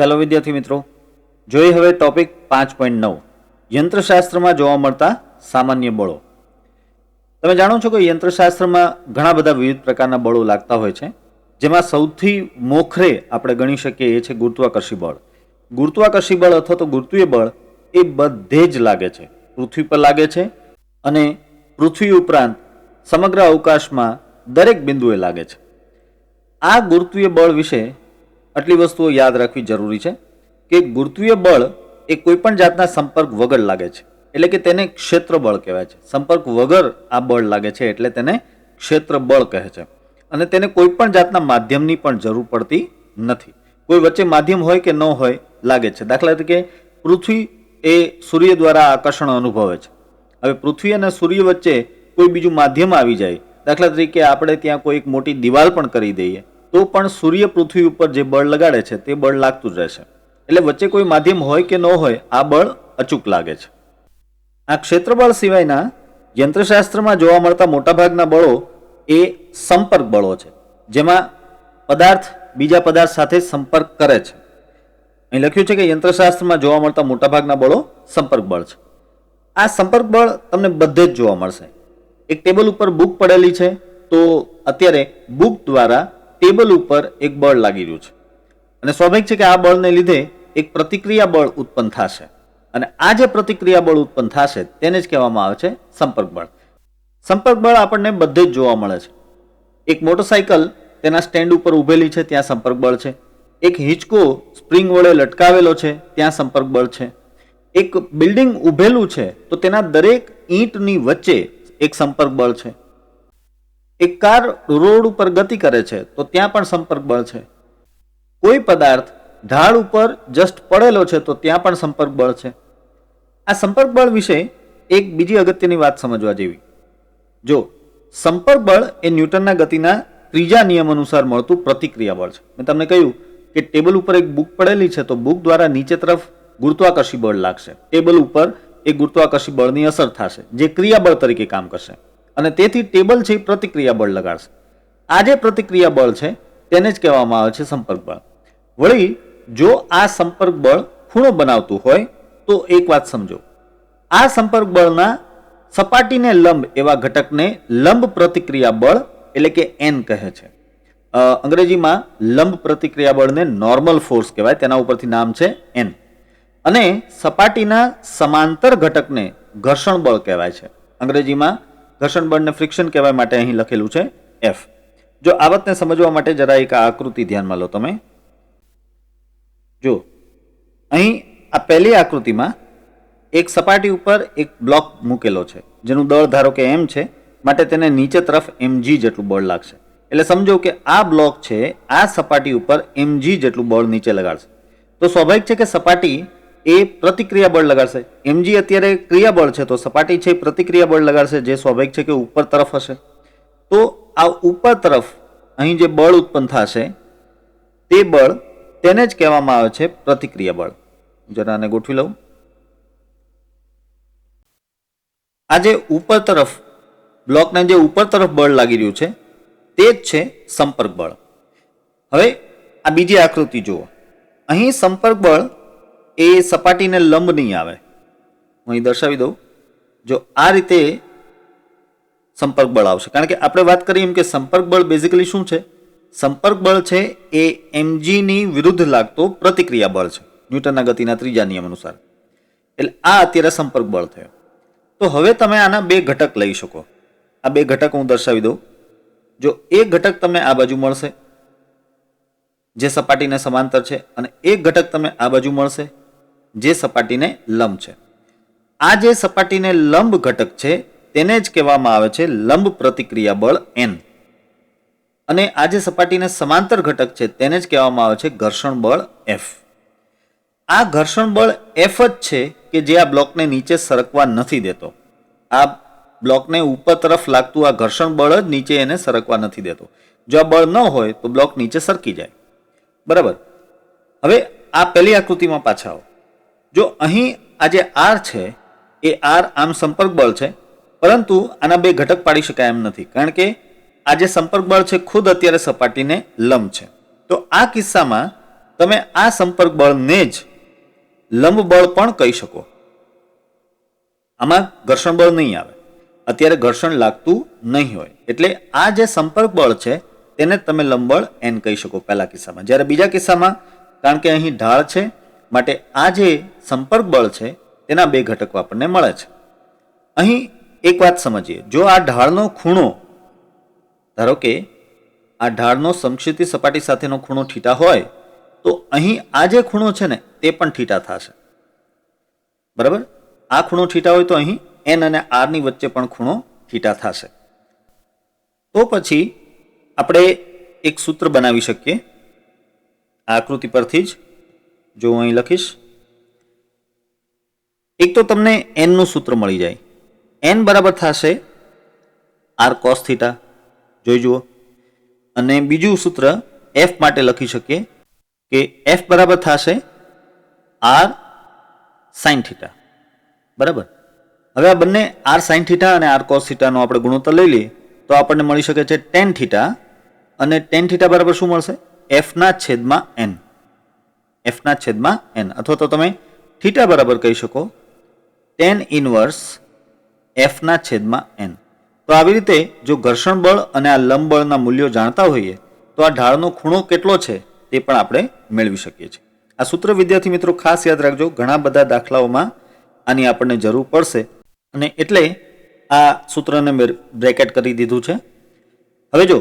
ચાલો વિદ્યાર્થી મિત્રો જોઈએ હવે ટોપિક 5.9 યંત્રશાસ્ત્રમાં જોવા મળતા સામાન્ય બળો. તમે જાણો છો કે યંત્રશાસ્ત્રમાં ઘણા બધા વિવિધ પ્રકારના બળો લાગતા હોય છે, જેમાં સૌથી મોખરે આપણે ગણી શકીએ એ છે ગુરુત્વાકર્ષી બળ. ગુરુત્વાકર્ષી બળ અથવા તો ગુરુત્વીય બળ એ બધે જ લાગે છે, પૃથ્વી પર લાગે છે અને પૃથ્વી ઉપરાંત સમગ્ર અવકાશમાં દરેક બિંદુએ લાગે છે. આ ગુરુત્વીય બળ વિશે આટલી વસ્તુઓ યાદ રાખવી જરૂરી છે કે ગુરુત્વીય બળ એ કોઈપણ જાતના સંપર્ક વગર લાગે છે, એટલે કે તેને ક્ષેત્ર બળ કહેવાય છે. સંપર્ક વગર આ બળ લાગે છે એટલે તેને ક્ષેત્ર બળ કહે છે અને તેને કોઈપણ જાતના માધ્યમની પણ જરૂર પડતી નથી. કોઈ વચ્ચે માધ્યમ હોય કે ન હોય લાગે છે. દાખલા તરીકે પૃથ્વી એ સૂર્ય દ્વારા આકર્ષણ અનુભવે છે. હવે પૃથ્વી અને સૂર્ય વચ્ચે કોઈ બીજું માધ્યમ આવી જાય, દાખલા તરીકે આપણે ત્યાં કોઈ એક મોટી દિવાલ પણ કરી દઈએ તો પણ સૂર્ય પૃથ્વી ઉપર જે બળ લગાડે છે તે બળ લાગતું જ રહેશે. એટલે વચ્ચે કોઈ માધ્યમ હોય કે ન હોય આ બળ અચૂક લાગે છે. આ ક્ષેત્રબળ સિવાયના યંત્રશાસ્ત્રમાં જોવા મળતા મોટાભાગના બળો એ સંપર્ક બળો છે, જેમાં પદાર્થ બીજા પદાર્થ સાથે સંપર્ક કરે છે. અહીં લખ્યું છે કે યંત્રશાસ્ત્રમાં જોવા મળતા મોટાભાગના બળો સંપર્ક બળ છે. આ સંપર્ક બળ તમને બધે જ જોવા મળશે. એક ટેબલ ઉપર બુક પડેલી છે તો અત્યારે બુક દ્વારા ટેબલ ઉપર એક બળ લાગી રહ્યું છે અને સ્વાભાવિક છે કે આ બળને લીધે એક પ્રતિક્રિયા બળ ઉત્પન્ન થશે અને આ જે પ્રતિક્રિયા બળ ઉત્પન્ન થશે તેને જ કહેવામાં આવે છે સંપર્ક બળ. સંપર્ક બળ આપણને બધે જ જોવા મળે છે. એક મોટરસાયકલ તેના સ્ટેન્ડ ઉપર ઊભેલી છે ત્યાં સંપર્ક બળ છે. એક હિંચકો સ્પ્રિંગ વડે લટકાવેલો છે ત્યાં સંપર્ક બળ છે. એક બિલ્ડિંગ ઊભેલું છે તો તેના દરેક ઈંટની વચ્ચે એક સંપર્ક બળ છે. એક કાર રોડ ઉપર ગતિ કરે છે તો ત્યાં પણ સંપર્ક બળ છે. કોઈ પદાર્થ ઢાળ ઉપર જસ્ટ પડેલો છે તો ત્યાં પણ સંપર્ક બળ છે. આ સંપર્ક બળ વિશે એક બીજી અગત્યની વાત સમજવા જેવી. જો સંપર્ક બળ એ ન્યૂટનના ગતિના ત્રીજા નિયમ અનુસાર મળતું પ્રતિક્રિયા બળ છે. મેં તમને કહ્યું કે ટેબલ ઉપર એક બુક પડેલી છે તો બુક દ્વારા નીચે તરફ ગુરુત્વાકર્ષી બળ લાગશે. ટેબલ ઉપર એક ગુરુત્વાકર્ષી બળની અસર થશે જે ક્રિયાબળ તરીકે કામ કરશે અને તેથી ટેબલ છે એ પ્રતિક્રિયા બળ લગાડશે. આ જે પ્રતિક્રિયા બળ છે તેને જ કહેવામાં આવે છે સંપર્ક બળ. વળી જો આ સંપર્ક બળ ખૂણો બનાવતું હોય તો એક વાત સમજો, આ સંપર્ક બળના સપાટીને લંબ એવા ઘટકને લંબ પ્રતિક્રિયા બળ એટલે કે એન કહે છે. અંગ્રેજીમાં લંબ પ્રતિક્રિયા બળને નોર્મલ ફોર્સ કહેવાય, તેના ઉપરથી નામ છે એન. અને સપાટીના સમાંતર ઘટકને ઘર્ષણ બળ કહેવાય છે. અંગ્રેજીમાં ઘર્ષણ બળને ફ્રિક્શન કહેવાય માટે અહીં લખેલું છે એફ. જો આ વાતને સમજવા માટે જરા એક આકૃતિ ધ્યાનમાં લો તમે. જો અહીં આ પહેલી આકૃતિમાં એક સપાટી ઉપર એક બ્લોક મૂકેલો છે જેનું દળ ધારો કે એમ છે, માટે તેને નીચે તરફ mg જેટલું બળ લાગશે. એટલે સમજો કે આ બ્લોક છે આ સપાટી ઉપર mg જેટલું બળ નીચે લગાડશે તો સ્વાભાવિક છે કે સપાટી એ પ્રતિક્રિયા બળ લગાડશે. mg અત્યારે ક્રિયા બળ છે તો સપાટી છે પ્રતિક્રિયા બળ લગાડશે જે સ્વાભાવિક છે કે ઉપર તરફ હશે. તો આ ઉપર તરફ અહીં જે બળ ઉત્પન્ન થશે તે બળ તેને જ કહેવામાં આવે છે પ્રતિક્રિયા બળ. જરા આને ગોઠવી લઉં. આ જે ઉપર તરફ બ્લોકને જે ઉપર તરફ બળ લાગી રહ્યું છે તે જ છે સંપર્ક બળ. હવે આ બીજી આકૃતિ જુઓ. અહીં સંપર્ક બળ એ સપાટીને લંબ નહીં આવે. હું અહીં દર્શાવી દઉં. જો આ રીતે સંપર્ક બળ આવશે, કારણ કે આપણે વાત કરીએ એમ કે સંપર્ક બળ બેઝિકલી શું છે? સંપર્ક બળ છે એ mg ની વિરુદ્ધ લાગતો પ્રતિક્રિયા બળ છે ન્યૂટનના ગતિના ત્રીજા નિયમ અનુસાર. એટલે આ અત્યારે સંપર્ક બળ થયો. તો હવે તમે આના બે ઘટક લઈ શકો. આ બે ઘટક હું દર્શાવી દઉં. જો એક ઘટક તમને આ બાજુ મળશે જે સપાટીને સમાંતર છે અને એક ઘટક તમને આ બાજુ મળશે જે સપાટીને લંબ છે. આ જે સપાટીને લંબ ઘટક છે તેને જ કહેવામાં આવે છે લંબ પ્રતિક્રિયા બળ n અને આ જે સપાટીને સમાંતર ઘટક છે તેને જ કહેવામાં આવે છે ઘર્ષણ બળ f. આ ઘર્ષણ બળ f જ છે કે જે આ બ્લોકને નીચે સરકવા નથી દેતો. આ બ્લોકને ઉપર તરફ લાગતું આ ઘર્ષણ બળ જ નીચે એને સરકવા નથી દેતો. જો આ બળ ન હોય તો બ્લોક નીચે સરકી જાય. બરાબર. હવે આ પહેલી આકૃતિમાં પાછા આવો. જો અહીં આ જે R છે એ R આમ સંપર્ક બળ છે, પરંતુ આના બે ઘટક પાડી શકાય એમ નથી, કારણ કે આ જે સંપર્ક બળ છે ખુદ અત્યારે સપાટીને લંબ છે. તો આ કિસ્સામાં તમે આ સંપર્ક બળને જ લંબ બળ પણ કહી શકો. આમાં ઘર્ષણ બળ નહીં આવે, અત્યારે ઘર્ષણ લાગતું નહીં હોય, એટલે આ જે સંપર્ક બળ છે તેને તમે લંબ બળ એન કહી શકો પહેલા કિસ્સામાં. જ્યારે બીજા કિસ્સામાં કારણ કે અહીં ઢાળ છે માટે આ જે સંપર્ક બળ છે તેના બે ઘટકો આપણને મળે છે. અહીં એક વાત સમજીએ, જો આ ઢાળનો ખૂણો, ધારો કે આ ઢાળનો સમક્ષિતિજ સપાટી સાથેનો ખૂણો થીટા હોય તો અહીં આ જે ખૂણો છે ને તે પણ થીટા થશે. બરાબર, આ ખૂણો થીટા હોય તો અહીં એન અને આર ની વચ્ચે પણ ખૂણો થીટા થશે. તો પછી આપણે એક સૂત્ર બનાવી શકીએ આ આકૃતિ પરથી જ. જો હું અહીં લખીશ, એક તો તમને એન નું સૂત્ર મળી જાય. એન બરાબર થશે આર કોસ થીટા, જોઈ જુઓ. અને બીજું સૂત્ર એફ માટે લખી શકીએ કે એફ બરાબર થશે આર સાઇન થીટા. બરાબર, હવે આ બંને આર સાઇન થીટા અને આર કોસ થીટાનો આપણે ગુણોત્તર લઈ લઈએ તો આપણને મળી શકે છે ટેન થીટા. અને ટેન થીટા બરાબર શું મળશે? એફના છેદમાં એન. એફના છેદમાં એન, અથવા તો તમે થીટા બરાબર કહી શકો ટેન ઇનવર્સ એફના છેદમાં એન. તો આવી રીતે જો ઘર્ષણ બળ અને આ લંબ બળના મૂલ્યો જાણતા હોઈએ તો આ ઢાળનો ખૂણો કેટલો છે તે પણ આપણે મેળવી શકીએ છીએ. આ સૂત્ર વિદ્યાર્થી મિત્રો ખાસ યાદ રાખજો, ઘણા બધા દાખલાઓમાં આની આપણને જરૂર પડશે અને એટલે આ સૂત્રને મેં બ્રેકેટ કરી દીધું છે. હવે જો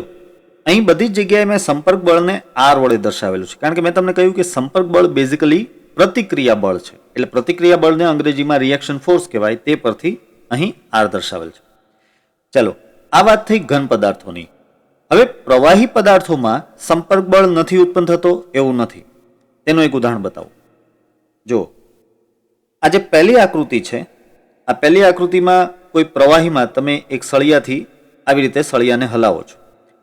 અહીં બધી જ જગ્યાએ મેં સંપર્ક બળને આર વડે દર્શાવેલું છે, કારણ કે મેં તમને કહ્યું કે સંપર્ક બળ બેઝિકલી પ્રતિક્રિયા બળ છે, એટલે પ્રતિક્રિયા બળને અંગ્રેજીમાં રિએક્શન ફોર્સ કહેવાય, તે પરથી અહીં આર દર્શાવેલ છે. ચલો, આ વાત થઈ ઘન પદાર્થોની. હવે પ્રવાહી પદાર્થોમાં સંપર્ક બળ નથી ઉત્પન્ન થતો એવું નથી. તેનું એક ઉદાહરણ બતાવું. જો આ જે પહેલી આકૃતિ છે, આ પહેલી આકૃતિમાં કોઈ પ્રવાહીમાં તમે એક સળિયાથી આવી રીતે સળિયાને હલાવો છો.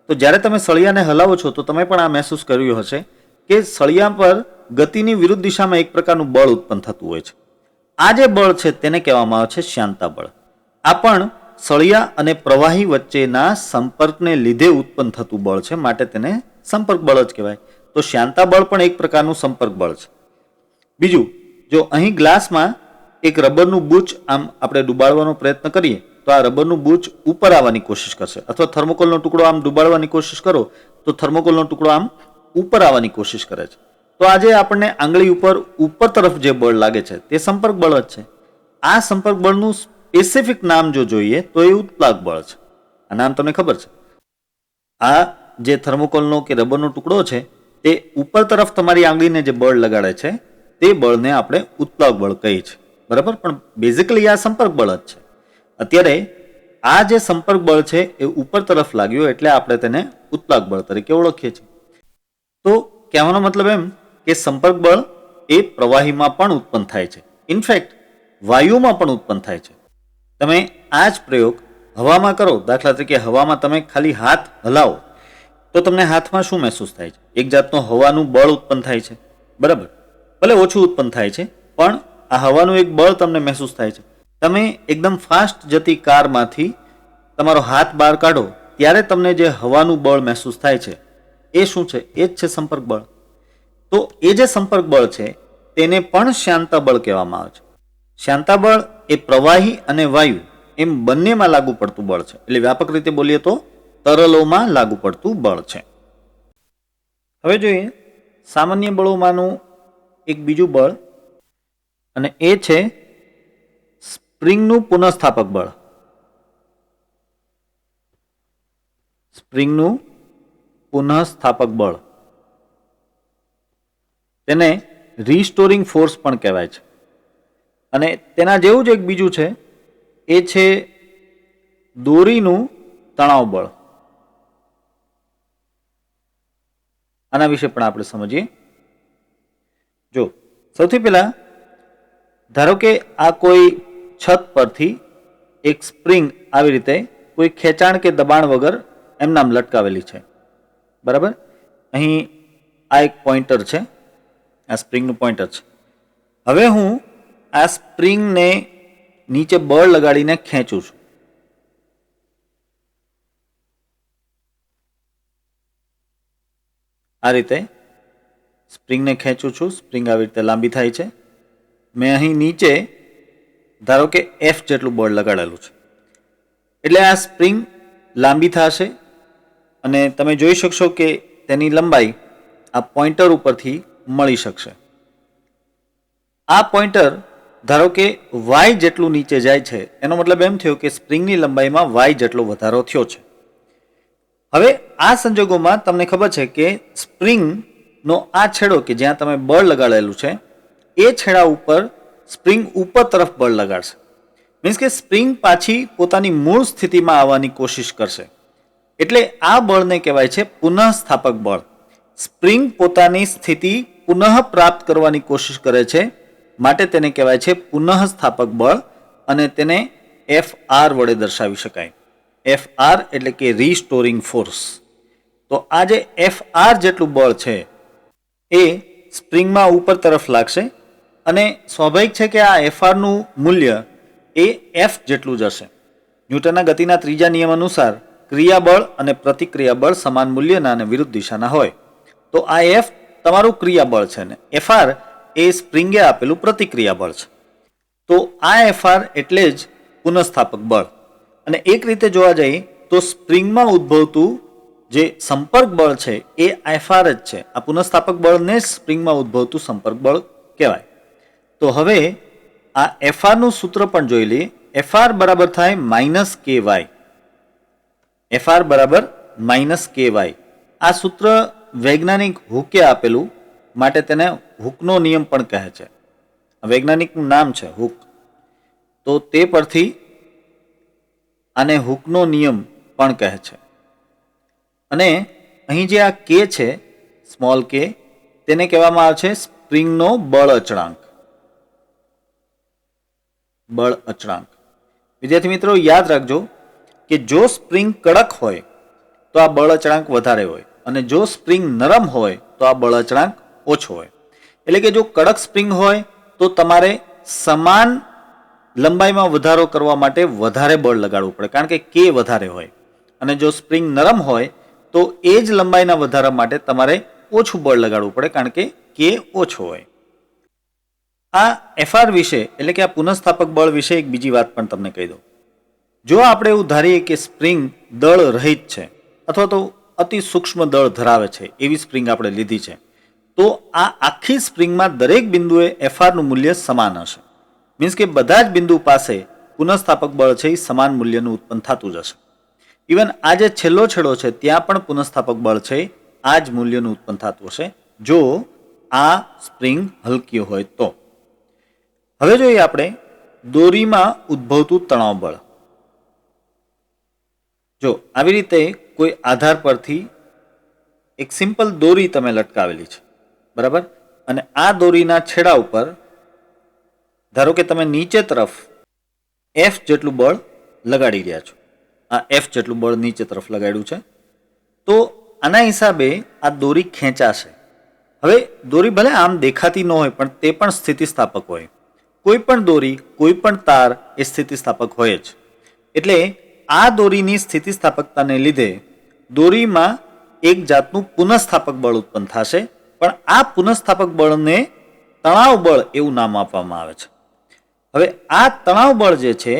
તો જ્યારે તમે સળિયાને હલાવો છો તો તમે પણ આ મહેસૂસ કર્યું હશે કે સળિયા પર ગતિની વિરુદ્ધ દિશામાં એક પ્રકારનું બળ ઉત્પન્ન થતું હોય છે. આ જે બળ છે તેને કહેવામાં આવે છે શ્યાનતા બળ. આ પણ સળિયા અને પ્રવાહી વચ્ચેના સંપર્કને લીધે ઉત્પન્ન થતું બળ છે, માટે તેને સંપર્ક બળ જ કહેવાય. તો શ્યાનતા બળ પણ એક પ્રકારનું સંપર્ક બળ છે. બીજું, જો અહીં ગ્લાસમાં એક રબરનું બૂચ આમ આપણે ડુબાડવાનો પ્રયત્ન કરીએ તો આ રબરનું બૂચ ઉપર આવવાની કોશિશ કરશે, અથવા થર્મોકોલનો ટુકડો આમ ડુબાડવાની કોશિશ કરો તો થર્મોકોલનો ટુકડો આમ ઉપર આવવાની કોશિશ કરે છે. તો આજે આપણને આંગળી ઉપર તરફ જે બળ લાગે છે તે સંપર્ક બળ જ છે. આ સંપર્ક બળનું સ્પેસિફિક નામ જો જોઈએ તો એ ઉત્પ્લાક બળ છે. આ નામ તમને ખબર છે. આ જે થર્મોકોલનો કે રબરનો ટુકડો છે તે ઉપર તરફ તમારી આંગળીને જે બળ લગાડે છે તે બળને આપણે ઉત્પ્લાક બળ કહીએ છીએ. બરાબર, પણ બેઝિકલી આ સંપર્ક બળ જ છે. અત્યારે આ જે સંપર્ક બળ છે એ ઉપર તરફ લાગ્યું એટલે આપણે તેને ઉત્પ્લાક બળ તરીકે ઓળખીએ છીએ. તો કહેવાનો મતલબ એમ કે સંપર્ક બળ એ પ્રવાહીમાં પણ ઉત્પન્ન થાય છે, ઇનફેક્ટ વાયુમાં પણ ઉત્પન્ન થાય છે. તમે આ જ પ્રયોગ હવામાં કરો, દાખલા તરીકે હવામાં તમે ખાલી હાથ હલાવો તો તમને હાથમાં શું મહેસૂસ થાય છે? એક જાતનું હવાનું બળ ઉત્પન્ન થાય છે. બરાબર, ભલે ઓછું ઉત્પન્ન થાય છે પણ આ હવાનું એક બળ તમને મહેસૂસ થાય છે. તમે એકદમ ફાસ્ટ જતી કારમાંથી તમારો હાથ બહાર કાઢો ત્યારે તમને જે હવાનું બળ મહેસૂસ થાય છે એ શું છે? એ જ છે સંપર્ક બળ. તો એ જે સંપર્ક બળ છે તેને પણ શ્યાનતા બળ કહેવામાં આવે છે. શ્યાનતા બળ એ પ્રવાહી અને વાયુ એમ બંનેમાં લાગુ પડતું બળ છે, એટલે વ્યાપક રીતે બોલીએ તો તરલોમાં લાગુ પડતું બળ છે. હવે જોઈએ સામાન્ય બળોમાંનું એક બીજું બળ, અને એ છે સ્પ્રિંગનું પુનઃસ્થાપક બળ. સ્પ્રિંગનું પુનઃસ્થાપક બળ, તેને રીસ્ટોરિંગ ફોર્સ પણ કહેવાય છે. અને તેના જેવું જ એક બીજું છે, એ છે દોરીનું તણાવ બળ. આના વિશે પણ આપણે સમજીએ. જો સૌથી પહેલા ધારો કે આ કોઈ છત પરથી એક સ્પ્રિંગ આવી રીતે કોઈ ખેંચાણ કે દબાણ વગર એમનામ લટકાવેલી છે. બરાબર, અહીં આ એક પોઇન્ટર છે, આ સ્પ્રિંગનું પોઇન્ટર છે. હવે હું આ સ્પ્રિંગને નીચે બળ લગાડીને ખેંચું છું. આ રીતે સ્પ્રિંગને ખેંચું છું, સ્પ્રિંગ આવી રીતે લાંબી થાય છે. મેં અહીં નીચે ધારો કે F જેટલું બળ લગાડેલું છે, એટલે આ સ્પ્રિંગ લાંબી થશે અને તમે જોઈ શકશો કે તેની લંબાઈ આ પોઈન્ટર ઉપરથી મળી શકશે. આ પોઈન્ટર ધારો કે y જેટલું નીચે જાય છે, એનો મતલબ એમ થયો કે સ્પ્રિંગની લંબાઈમાં y જેટલો વધારો થયો છે. હવે આ સંજોગોમાં તમને ખબર છે કે સ્પ્રિંગનો આ છેડો કે જ્યાં તમે બળ લગાડેલું છે એ છેડા ઉપર સ્પ્રિંગ ઉપર તરફ બળ લગાડશે. મીન્સ કે સ્પ્રિંગ પાછી પોતાની મૂળ સ્થિતિમાં આવવાની કોશિશ કરશે. એટલે આ બળને કહેવાય છે પુનઃસ્થાપક બળ. સ્પ્રિંગ પોતાની સ્થિતિ પુનઃ પ્રાપ્ત કરવાની કોશિશ કરે છે, માટે તેને કહેવાય છે પુનઃસ્થાપક બળ અને તેને Fr વડે દર્શાવી શકાય. Fr એટલે કે રીસ્ટોરિંગ ફોર્સ. તો આ જે Fr જેટલું બળ છે એ સ્પ્રિંગમાં ઉપર તરફ લાગશે અને સ્વાભાવિક છે કે આ Fr નું મૂલ્ય એ F જેટલું જ હશે. ન્યૂટનના ગતિના ત્રીજા નિયમ અનુસાર ક્રિયાબળ અને પ્રતિક્રિયાબળ સમાન મૂલ્યના અને વિરુદ્ધ દિશાના હોય. તો આ F તમારું ક્રિયાબળ છે ને Fr એ સ્પ્રિંગે આપેલું પ્રતિક્રિયાબળ છે. તો આ Fr એટલે જ પુનઃસ્થાપક બળ. અને એક રીતે જોવા જઈએ તો સ્પ્રિંગમાં ઉદ્ભવતું જે સંપર્ક બળ છે એ Fr જ છે. આ પુનઃસ્થાપક બળને સ્પ્રિંગમાં ઉદ્ભવતું સંપર્ક બળ કહેવાય. તો હવે આ Fr નું સૂત્ર પણ જોઈ લઈએ. Fr બરાબર થાય -ky. Fr બરાબર -ky. આ સૂત્ર વૈજ્ઞાનિક હુકે આપેલું, માટે તેને હુકનો નિયમ પણ કહે છે. વૈજ્ઞાનિકનું નામ છે હુક. તો તે પરથી આને હુકનો નિયમ પણ કહે છે. અને અહીં જે આ કે છે સ્મોલ કે, તેને કહેવામાં આવે છે સ્પ્રિંગનો બળ અચળાંક. બળ અચળાંક. વિદ્યાર્થી મિત્રો યાદ રાખજો કે જો સ્પ્રિંગ કડક હોય તો આ બળ અચળાંક વધારે હોય અને જો સ્પ્રિંગ નરમ હોય તો આ બળ અચળાંક ઓછો હોય. એટલે કે જો કડક સ્પ્રિંગ હોય તો તમારે સમાન લંબાઈમાં વધારો કરવા માટે વધારે બળ લગાડવું પડે, કારણ કે કે વધારે હોય. અને જો સ્પ્રિંગ નરમ હોય તો એ જ લંબાઈના વધારા માટે તમારે ઓછું બળ લગાડવું પડે, કારણ કે ઓછો હોય. આ Fr વિશે એટલે કે આ પુનઃસ્થાપક બળ વિશે એક બીજી વાત પણ તમને કહી દઉં. જો આપણે એવું ધારીએ કે સ્પ્રિંગ દળ રહિત છે અથવા તો અતિ સૂક્ષ્મ દળ ધરાવે છે એવી સ્પ્રિંગ આપણે લીધી છે, તો આ આખી સ્પ્રિંગમાં દરેક બિંદુએ Fr નું મૂલ્ય સમાન હશે. મીન્સ કે બધા જ બિંદુ પાસે પુનઃસ્થાપક બળ છે એ સમાન મૂલ્યનું ઉત્પન્ન થતું જ હશે. ઇવન આ જે છેલ્લો છેડો છે ત્યાં પણ પુનઃસ્થાપક બળ છે આ જ મૂલ્યનું ઉત્પન્ન થતું હશે જો આ સ્પ્રિંગ હલકી હોય તો. હવે જોઈએ આપણે દોરીમાં ઉદ્ભવતું તણાવ બળ. જો આવી રીતે કોઈ આધાર પરથી એક સિમ્પલ દોરી તમે લટકાવેલી છે, બરાબર, અને આ દોરીના છેડા ઉપર ધારો કે તમે નીચે તરફ F જેટલું બળ લગાડી રહ્યા છો. આ F જેટલું બળ નીચે તરફ લગાડ્યું છે, તો આના હિસાબે આ દોરી ખેંચાશે. હવે દોરી ભલે આમ દેખાતી ન હોય પણ તે પણ સ્થિતિસ્થાપક હોય. કોઈ પણ દોરી, કોઈ પણ તાર એ સ્થિતિસ્થાપક હોય જ. એટલે આ દોરીની સ્થિતિસ્થાપકતાને લીધે દોરીમાં એક જાતનું પુનઃસ્થાપક બળ ઉત્પન્ન થશે, પણ આ પુનઃસ્થાપક બળને તણાવ બળ એવું નામ આપવામાં આવે છે. હવે આ તણાવ બળ જે છે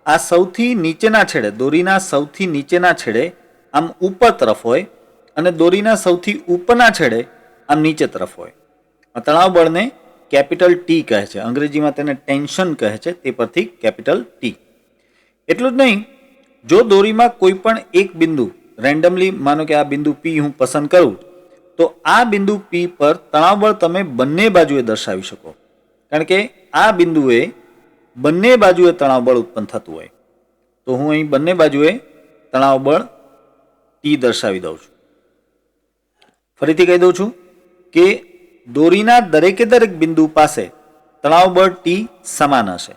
આ સૌથી નીચેના છેડે, દોરીના સૌથી નીચેના છેડે આમ ઉપર તરફ હોય અને દોરીના સૌથી ઉપરના છેડે આમ નીચે તરફ હોય. આ તણાવ બળને કેપિટલ ટી કહે છે. અંગ્રેજીમાં તેને ટેન્શન કહે છે, તે પરથી કેપિટલ ટી. એટલું જ નહીં, જો દોરીમાં કોઈ પણ એક બિંદુ રેન્ડમલી, માનો કે આ બિંદુ P હું પસંદ કરું, તો આ બિંદુ P પર તણાવ બળ તમે બંને બાજુએ દર્શાવી શકો, કારણ કે આ બિંદુએ બંને બાજુએ તણાવ બળ ઉત્પન્ન થતું હોય. તો હું અહીં બંને બાજુએ તણાવ બળ T દર્શાવી દઉં છું. ફરીથી કહી દઉં છું કે દોરીના દરેકે દરેક બિંદુ પાસે તણાવ બળ T સમાન હશે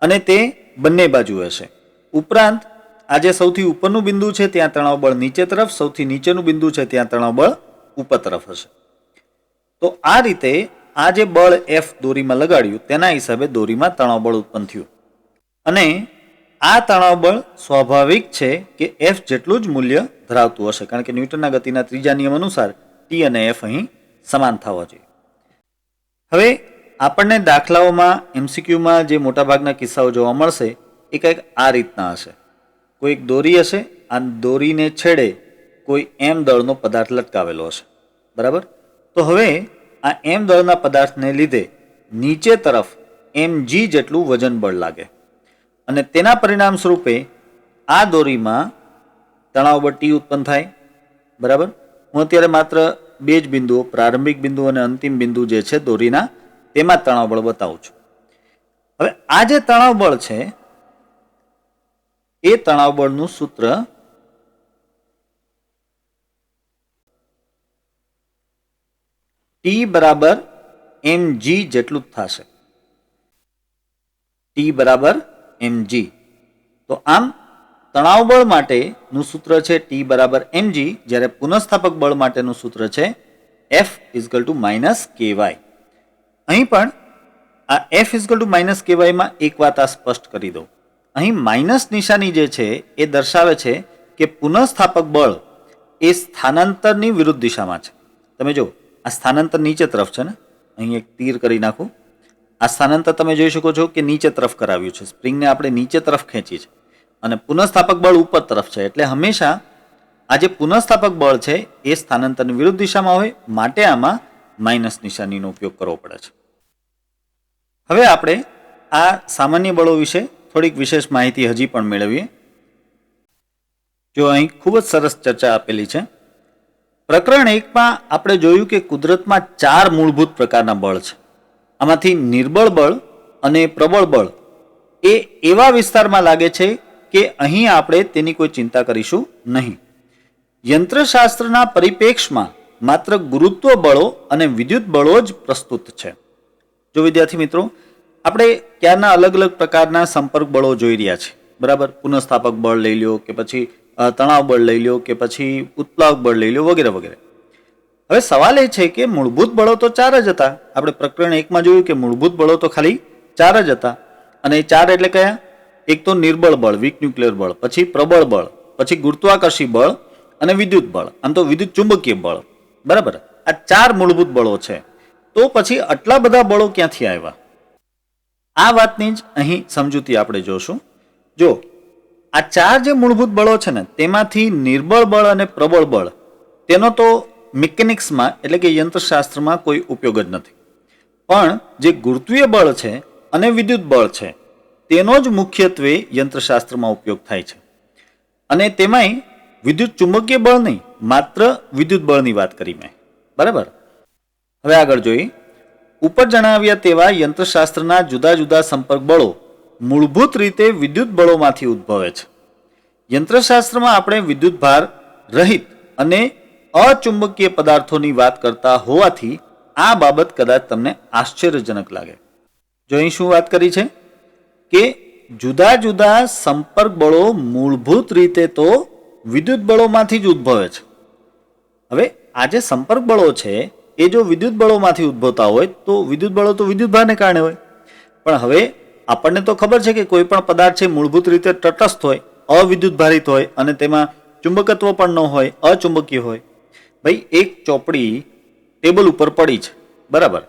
અને તે બંને બાજુએ હશે. ઉપરાંત આ જે સૌથી ઉપરનું બિંદુ છે ત્યાં તણાવ બળ નીચે તરફ, સૌથી નીચેનું બિંદુ છે ત્યાં તણાવ બળ ઉપર તરફ હશે. તો આ રીતે આ જે બળ F દોરીમાં લગાડ્યું તેના હિસાબે દોરીમાં તણાવ બળ ઉત્પન્ન થયું. અને આ તણાવ બળ સ્વાભાવિક છે કે F જેટલું જ મૂલ્ય ધરાવતું હશે, કારણ કે ન્યૂટનના ગતિના ત્રીજા નિયમ અનુસાર T અને F અહીં સમાન થવા જોઈએ. હવે આપણને દાખલાઓમાં MCQમાં જે મોટાભાગના કિસ્સાઓ જોવા મળશે એ કંઈક આ રીતના હશે. કોઈ એક દોરી હશે, આ દોરીને છેડે કોઈ M દળનો પદાર્થ લટકાવેલો હશે, બરાબર. તો હવે આ M દળના પદાર્થને લીધે નીચે તરફ mg જેટલું વજન બળ લાગે અને તેના પરિણામ સ્વરૂપે આ દોરીમાં તણાવ બળ T ઉત્પન્ન થાય, બરાબર. હું અત્યારે માત્ર બે જ બિંદુઓ, પ્રારંભિક બિંદુ અને અંતિમ બિંદુ જે છે દોરીના, તેમાં તણાવ બળ બતાવું છું. હવે આ જે તણાવ બળ છે એ તણાવ બળનું સૂત્ર T બરાબર mg જેટલું જ થશે. T બરાબર mg. તો આમ તણાવ બળ માટેનું સૂત્ર છે T બરાબર mg, જ્યારે પુનઃસ્થાપક બળ માટેનું સૂત્ર છે F - ky. અહીં પણ આ F - ky માં એક વાત આ સ્પષ્ટ કરી દઉં. અહીં માઇનસ નિશાની જે છે એ દર્શાવે છે કે પુનઃસ્થાપક બળ એ સ્થાનાંતરની વિરુદ્ધ દિશામાં છે. તમે જો આ સ્થાનાંતર નીચે તરફ છે ને, અહીં એક તીર કરી નાખું. આ સ્થાનાંતર તમે જોઈ શકો છો કે નીચે તરફ કરાવ્યું છે. સ્પ્રિંગને આપણે નીચે તરફ ખેંચી છે અને પુનઃસ્થાપક બળ ઉપર તરફ છે. એટલે હંમેશા આ જે પુનઃસ્થાપક બળ છે એ સ્થાનાંતરની વિરુદ્ધ દિશામાં હોય, માટે આમાં માઇનસ નિશાનીનો ઉપયોગ કરવો પડે છે. હવે આપણે આ સામાન્ય બળો વિશે થોડીક વિશેષ માહિતી હજી પણ મેળવીએ. જો અહીં ખૂબ જ સરસ ચર્ચા આપેલી છે. પ્રકરણ 1માં આપણે જોયું કે કુદરતમાં 4 મૂળભૂત પ્રકારના બળ છે. આમાંથી નિર્બળ બળ અને પ્રબળ બળ એ એવા વિસ્તારમાં લાગે છે કે અહીં આપણે તેની કોઈ ચિંતા કરીશું નહીં. યંત્રશાસ્ત્રના પરિપ્રેક્ષ્યમાં માત્ર ગુરુત્વ બળો અને વિદ્યુત બળો જ પ્રસ્તુત છે. જો વિદ્યાર્થી મિત્રો, આપણે ક્યારના અલગ અલગ પ્રકારના સંપર્ક બળો જોઈ રહ્યા છીએ, બરાબર. પુનઃસ્થાપક બળ લઈ લો કે પછી તણાવ બળ લઈ લો કે પછી ઉત્પ્લાવક બળ લઈ લો વગેરે વગેરે. હવે સવાલ એ છે કે મૂળભૂત બળો તો 4 જ હતા. આપણે પ્રકરણ 1માં જોયું કે મૂળભૂત બળો તો ખાલી 4 જ હતા. અને એ 4 એટલે કયા? એક તો નિર્બળ બળ, વીક ન્યુક્લિયર બળ, પછી પ્રબળ બળ, પછી ગુરુત્વાકર્ષી બળ અને વિદ્યુત બળ, આમ તો વિદ્યુત ચુંબકીય બળ, બરાબર. આ 4 મૂળભૂત બળો છે. તો પછી આટલા બધા બળો ક્યાંથી આવ્યા? આ વાતની જ અહીં સમજૂતી આપણે જોશું. જો આ 4 જે મૂળભૂત બળો છે ને, તેમાંથી નિર્બળ બળ અને પ્રબળ બળ તેનો તો મિકેનિક્સમાં એટલે કે યંત્રશાસ્ત્રમાં કોઈ ઉપયોગ જ નથી. પણ જે ગુરુત્વીય બળ છે અને વિદ્યુત બળ છે તેનો જ મુખ્યત્વે યંત્રશાસ્ત્રમાં ઉપયોગ થાય છે. અને તેમાંય વિદ્યુત ચુંબકીય બળ નહીં, માત્ર વિદ્યુત બળની વાત કરી મેં, બરાબર. હવે આગળ જોઈએ. ઉપર જણાવ્યા તેવા યંત્રશાસ્ત્રના જુદા જુદા સંપર્ક બળો મૂળભૂત રીતે વિદ્યુત બળોમાંથી ઉદ્ભવે છે. યંત્રશાસ્ત્રમાં આપણે વિદ્યુત ભાર રહિત અને અચુંબકીય પદાર્થોની વાત કરતા હોવાથી આ બાબત કદાચ તમને આશ્ચર્યજનક લાગે. જો અહીં શું વાત કરી છે કે જુદા જુદા સંપર્ક બળો મૂળભૂત રીતે તો વિદ્યુત બળોમાંથી જ ઉદ્ભવે છે. હવે આ જે સંપર્ક બળો છે એ જો વિદ્યુત બળોમાંથી ઉદ્ભવતા હોય તો વિદ્યુત બળો તો વિદ્યુત ભારને કારણે હોય. પણ હવે આપણને તો ખબર છે કે કોઈ પણ પદાર્થ છે મૂળભૂત રીતે તટસ્થ હોય, અવિદ્યુત ભારિત હોય અને તેમાં ચુંબકત્વ પણ ન હોય, અચુંબકીય હોય. ભાઈ એક ચોપડી ટેબલ ઉપર પડી છે, બરાબર.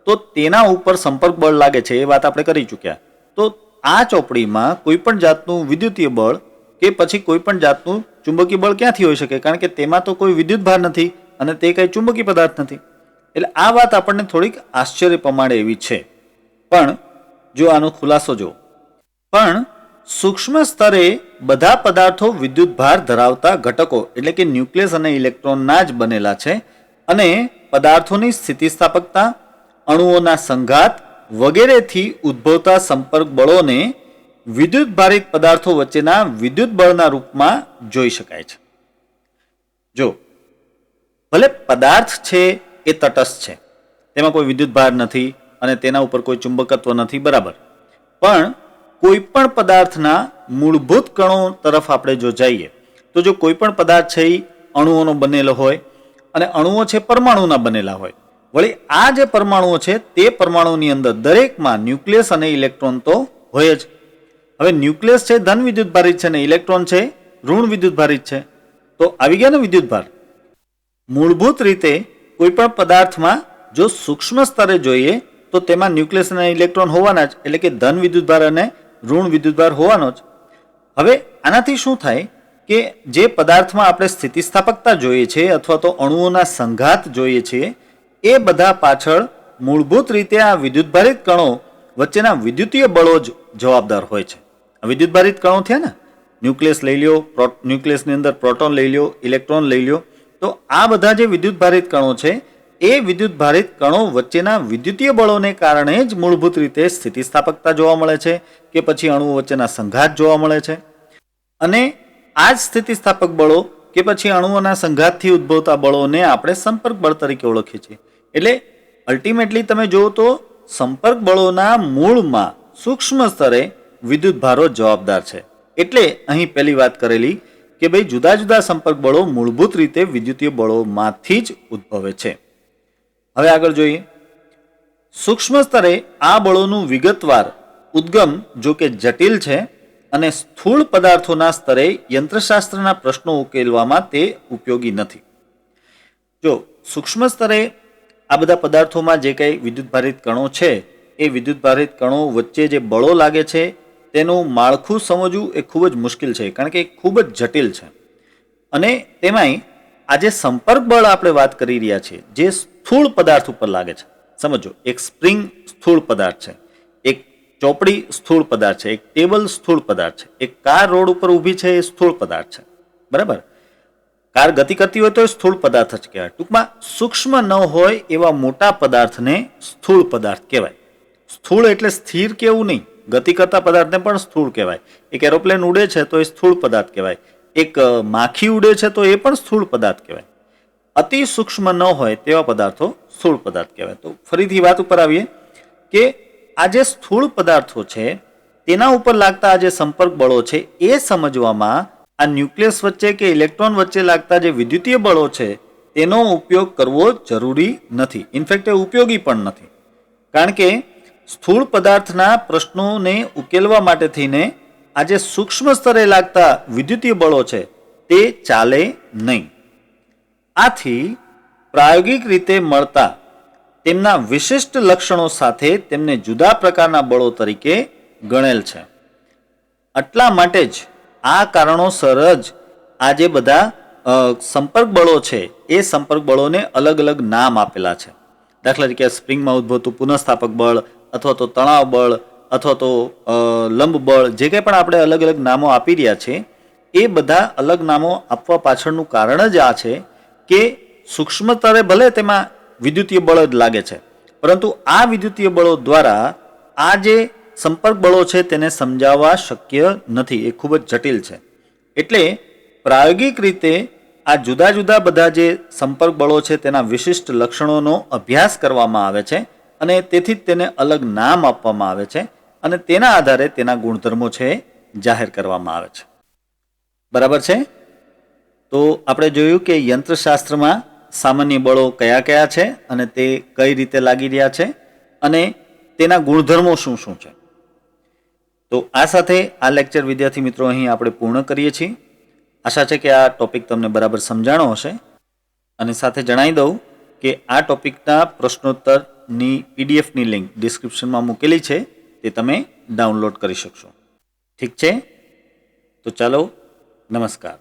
તો તેના ઉપર સંપર્ક બળ લાગે છે, એ વાત આપણે કરી ચૂક્યા. તો આ ચોપડીમાં કોઈ પણ જાતનું વિદ્યુતીય બળ કે પછી કોઈ પણ જાતનું ચુંબકીય બળ ક્યાંથી હોઈ શકે? કારણ કે તેમાં તો કોઈ વિદ્યુત ભાર નથી અને તે કંઈ ચુંબકીય પદાર્થ નથી. એટલે આ વાત આપણને થોડીક આશ્ચર્ય પમાડે એવી છે. પણ જો આનો ખુલાસો જો, પણ સૂક્ષ્મ સ્તરે બધા પદાર્થો વિદ્યુત ભાર ધરાવતા ઘટકો એટલે કે ન્યુક્લિયસ અને ઇલેક્ટ્રોનના જ બનેલા છે અને પદાર્થોની સ્થિતિસ્થાપકતા, અણુઓના સંઘાત વગેરેથી ઉદ્ભવતા સંપર્ક બળોને વિદ્યુત ભારિત પદાર્થો વચ્ચેના વિદ્યુત બળના રૂપમાં જોઈ શકાય છે. જો ભલે પદાર્થ છે એ તટસ્થ છે, તેમાં કોઈ વિદ્યુત ભાર નથી અને તેના ઉપર કોઈ ચુંબકત્વ નથી, બરાબર. પણ કોઈ પણ પદાર્થના મૂળભૂત કણો તરફ આપણે જો જઈએ તો જો કોઈ પણ પદાર્થ છે એ અણુઓનો બનેલો હોય અને અણુઓ છે પરમાણુના બનેલા હોય. વળી આ જે પરમાણુઓ છે તે પરમાણુની અંદર દરેકમાં ન્યુક્લિયસ અને ઇલેક્ટ્રોન તો હોય જ. હવે ન્યુક્લિયસ છે ધન વિદ્યુત ભારિત છે ને ઇલેક્ટ્રોન છે ઋણ વિદ્યુત ભારિત છે. તો આવી ગયા ને વિદ્યુત ભાર. મૂળભૂત રીતે કોઈપણ પદાર્થમાં જો સૂક્ષ્મ સ્તરે જોઈએ તો તેમાં ન્યુક્લિયસ અને ઇલેક્ટ્રોન હોવાના જ, એટલે કે ધન વિદ્યુતભાર અને ઋણ વિદ્યુતભાર હોવાનો જ. હવે આનાથી શું થાય કે જે પદાર્થમાં આપણે સ્થિતિસ્થાપકતા જોઈએ છે અથવા તો અણુઓના સંઘાત જોઈએ છીએ, એ બધા પાછળ મૂળભૂત રીતે આ વિદ્યુતભારિત કણો વચ્ચેના વિદ્યુતીય બળો જ જવાબદાર હોય છે. વિદ્યુતભારિત કણો થયા ને, ન્યુક્લિયસ લઈ લ્યો, ન્યુક્લિયસની અંદર પ્રોટોન લઈ લ્યો, ઇલેક્ટ્રોન લઈ લ્યો, તો આ બધા જે વિદ્યુતભારિત કણો છે એ વિદ્યુતભારિત કણો વચ્ચેના વિદ્યુતીય બળોને કારણે જ મૂળભૂત રીતે સ્થિતિસ્થાપકતા જોવા મળે છે કે પછી અણુઓ વચ્ચેના સંઘાત જોવા મળે છે. અને આ જ સ્થિતિસ્થાપક બળો કે પછી અણુઓના સંઘાતથી ઉદ્ભવતા બળોને આપણે સંપર્ક બળ તરીકે ઓળખીએ છીએ. એટલે અલ્ટિમેટલી તમે જુઓ તો સંપર્ક બળોના મૂળમાં સૂક્ષ્મ સ્તરે વિદ્યુતભારો જવાબદાર છે. એટલે અહીં પહેલી વાત કરેલી કે ભાઈ જુદા જુદા સંપર્ક બળો મૂળભૂત રીતે વિદ્યુતીય બળોમાંથી જ ઉદ્ભવે છે. હવે આગળ જોઈએ. સૂક્ષ્મ સ્તરે આ બળોનું વિગતવાર ઉદ્ગમ જો કે જટિલ છે અને સ્થૂળ પદાર્થોના સ્તરે યંત્રશાસ્ત્રના પ્રશ્નો ઉકેલવામાં તે ઉપયોગી નથી. જો સૂક્ષ્મ સ્તરે આ બધા પદાર્થોમાં જે કંઈ વિદ્યુતભારિત કણો છે એ વિદ્યુતભારિત કણો વચ્ચે જે બળો લાગે છે તેનું માળખું સમજવું એ ખૂબ જ મુશ્કેલ છે, કારણ કે ખૂબ જ જટિલ છે. અને તેમાંય આ જે સંપર્ક બળ આપણે વાત કરી રહ્યા છીએ જે સ્થૂળ પદાર્થ ઉપર લાગે છે, સમજો એક સ્પ્રિંગ સ્થૂળ પદાર્થ છે, એક ચોપડી સ્થૂળ પદાર્થ છે, એક ટેબલ સ્થૂળ પદાર્થ છે, એક કાર રોડ ઉપર ઊભી છે એ સ્થૂળ પદાર્થ છે, બરાબર. કાર ગતિ કરતી હોય તો એ સ્થૂળ પદાર્થ જ કહેવાય. ટૂંકમાં સૂક્ષ્મ ન હોય એવા મોટા પદાર્થને સ્થૂળ પદાર્થ કહેવાય. સ્થૂળ એટલે સ્થિર કેવું નહીં, ગતિ કરતા પદાર્થને પણ સ્થૂળ કહેવાય. એક એરોપ્લેન ઉડે છે તો એ સ્થૂળ પદાર્થ કહેવાય. એક માખી ઉડે છે તો એ પણ સ્થૂળ પદાર્થ કહેવાય. અતિ સૂક્ષ્મ ન હોય તેવા પદાર્થો સ્થૂળ પદાર્થ કહેવાય. તો ફરીથી વાત ઉપર આવીએ કે આ જે સ્થૂળ પદાર્થો છે તેના ઉપર લાગતા આ જે સંપર્ક બળો છે એ સમજવામાં આ ન્યુક્લિયસ વચ્ચે કે ઇલેક્ટ્રોન વચ્ચે લાગતા જે વિદ્યુતીય બળો છે તેનો ઉપયોગ કરવો જરૂરી નથી. ઇનફેક્ટ એ ઉપયોગી પણ નથી, કારણ કે સ્થૂળ પદાર્થના પ્રશ્નોને ઉકેલવા માટે થઈને આ જે સૂક્ષ્મ સ્તરે લાગતા વિદ્યુતીય બળો છે તે ચાલે નહીં. આથી પ્રાયોગિક રીતે મળતા તેમના વિશિષ્ટ લક્ષણો સાથે તેમને જુદા પ્રકારના બળો તરીકે ગણેલ છે. એટલા માટે જ આ કારણોસર જ આ જે બધા સંપર્ક બળો છે એ સંપર્ક બળોને અલગ અલગ નામ આપેલા છે. દાખલા તરીકે સ્પ્રિંગમાં ઉદ્ભવતું પુનઃસ્થાપક બળ અથવા તો તણાવ બળ અથવા તો લંબ બળ, જે કંઈ પણ આપણે અલગ અલગ નામો આપી રહ્યા છે એ બધા અલગ નામો આપવા પાછળનું કારણ જ આ છે કે સૂક્ષ્મ સ્તરે ભલે તેમાં વિદ્યુતીય બળ જ લાગે છે, પરંતુ આ વિદ્યુતીય બળો દ્વારા આ જે સંપર્ક બળો છે તેને સમજાવવા શક્ય નથી, એ ખૂબ જ જટિલ છે. એટલે પ્રાયોગિક રીતે આ જુદા જુદા બધા જે સંપર્ક બળો છે તેના વિશિષ્ટ લક્ષણોનો અભ્યાસ કરવામાં આવે છે અને તેથી જ તેને અલગ નામ આપવામાં આવે છે અને તેના આધારે તેના ગુણધર્મો છે જાહેર કરવામાં આવે છે. બરાબર છે. તો આપણે જોયું કે યંત્રશાસ્ત્રમાં સામાન્ય બળો કયા કયા છે અને તે કઈ રીતે લાગી રહ્યા છે અને તેના ગુણધર્મો શું શું છે. તો આ સાથે આ લેક્ચર વિદ્યાર્થી મિત્રો અહીં આપણે પૂર્ણ કરીએ છીએ. આશા છે કે આ ટોપિક તમને બરાબર સમજાણો હશે. અને સાથે જણાવી દઉં કે આ ટોપિકના પ્રશ્નોત્તરની પીડીએફની લિંક ડિસ્ક્રિપ્શનમાં મૂકેલી છે, તે તમે ડાઉનલોડ કરી શકશો. ઠીક છે, તો ચાલો, નમસ્કાર.